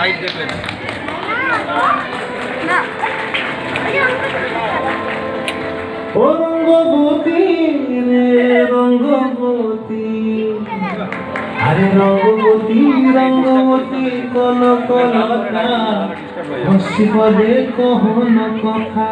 Light দেখলেন না ও রঙ্গবতী রে রঙ্গবতী, আরে রঙ্গবতী রঙ্গবতী কোন কলতা হসিবলে কহন কথা।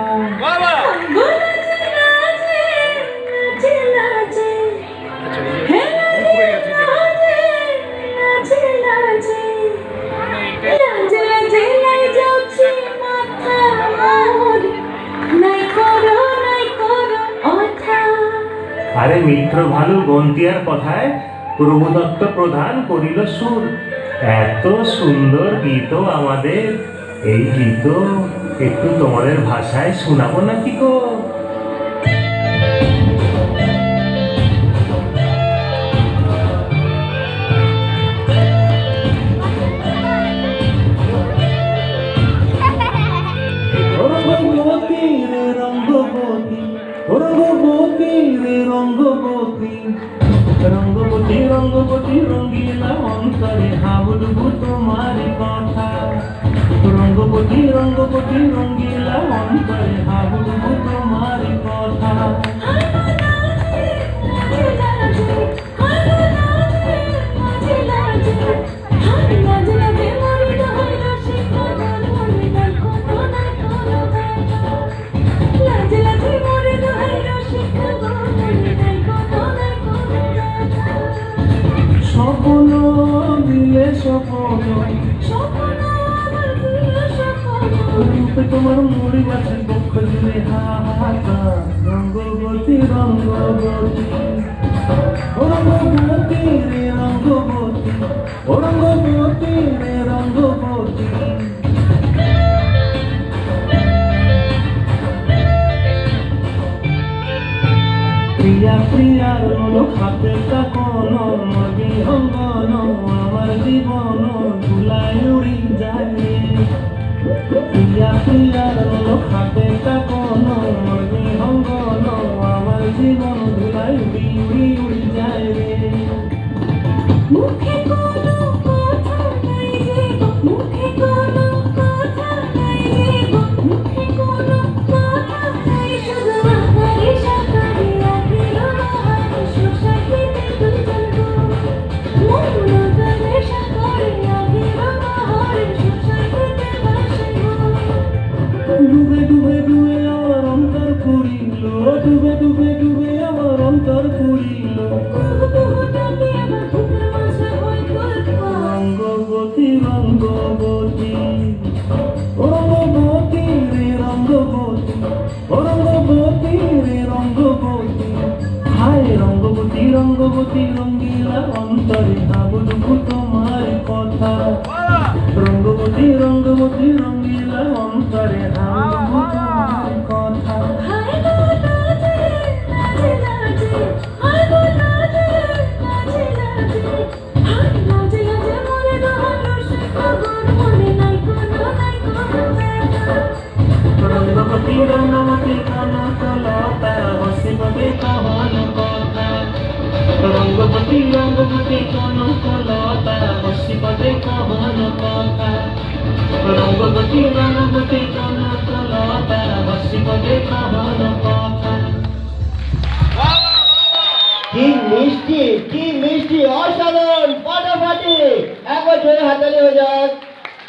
আরে মিত্র ভালু গন্তিয়ার কথায় প্রভুদত্ত প্রধান করিল সুর। এত সুন্দর গীত আমাদের, এই গীত একটু তোমাদের ভাষায় শোনাবো নাকি গো? রঙ্গবতী রে রঙ্গবতী, রঙ্গবতী রে রঙ্গবতী, রঙ্গবতী রঙ্গবতী রঙ্গিলা অন্তরে হাবুডুবু তোমার কথা। রঙ্গবতী রঙ্গবতী রঙ্গিলা অন্তরে হাবুডুবু তোমার কথা। স্বপ্ন দিলে স্বপ্ন রূপে তোমার মুড়ি গাছের পক্ষ জুড়ে হাহাকা। রঙ্গবতী রঙ্গবতী, ও রঙ্গবতী রে রঙ্গবতী, ও রঙ্গবতী রে রঙ্গবতী। প্রিয়া প্রিয়ার লোক হাতে কাকন মগে অঙ্গন আমার জীবন ধুলায় উড়ি যায়। প্রিয়া প্রিয়ার লোক হাতে কাকন মগে অঙ্গন আমার জীবন ধুলায় উড়ি উড়ি উড়ি যায় রে। মুখে কোনো কথা নাই রে গো, মুখে কোনো কথা নাই রে গো, মুখে কোনো কথা নাই, শুধু আকারে সাকারে আখির বাহারে সোসাইটিতে দুজন গো। মন আকারে সাকারে আখির বাহারে সোসাইটিতে বাসে গো। ডুবে ডুবে ডুবে আমার অন্তর পুরিল, ডুবে ডুবে ডুবে আমার অন্তর পুরিল। রঙ্গবতী রঙ্গবতী, ও রঙ্গবতী রে রঙ্গবতী, ও রঙ্গবতী রে রঙ্গবতী। হায় রঙ্গবতী রঙ্গবতী রঙ্গিলা অন্তরে হাবুডুবু তোমার কথা। রঙ্গবতী রঙ্গবতী রঙ্গিলা অন্তরে হাবুডুবু তোমার কথা। রঙ্গবতী রঙ্গবতী কোন কলতা হসিবলে কহন কথা। রঙ্গবতী রঙ্গবতী কোন কলতা হসিবলে কহন কথা। রঙ্গবতী রঙ্গবতী কোন কলতা হসিবলে কহন কথা। কি মিষ্টি অসাধারণ, ফাটাফাটি। একবার জোরে হাতালি হয়ে যাক।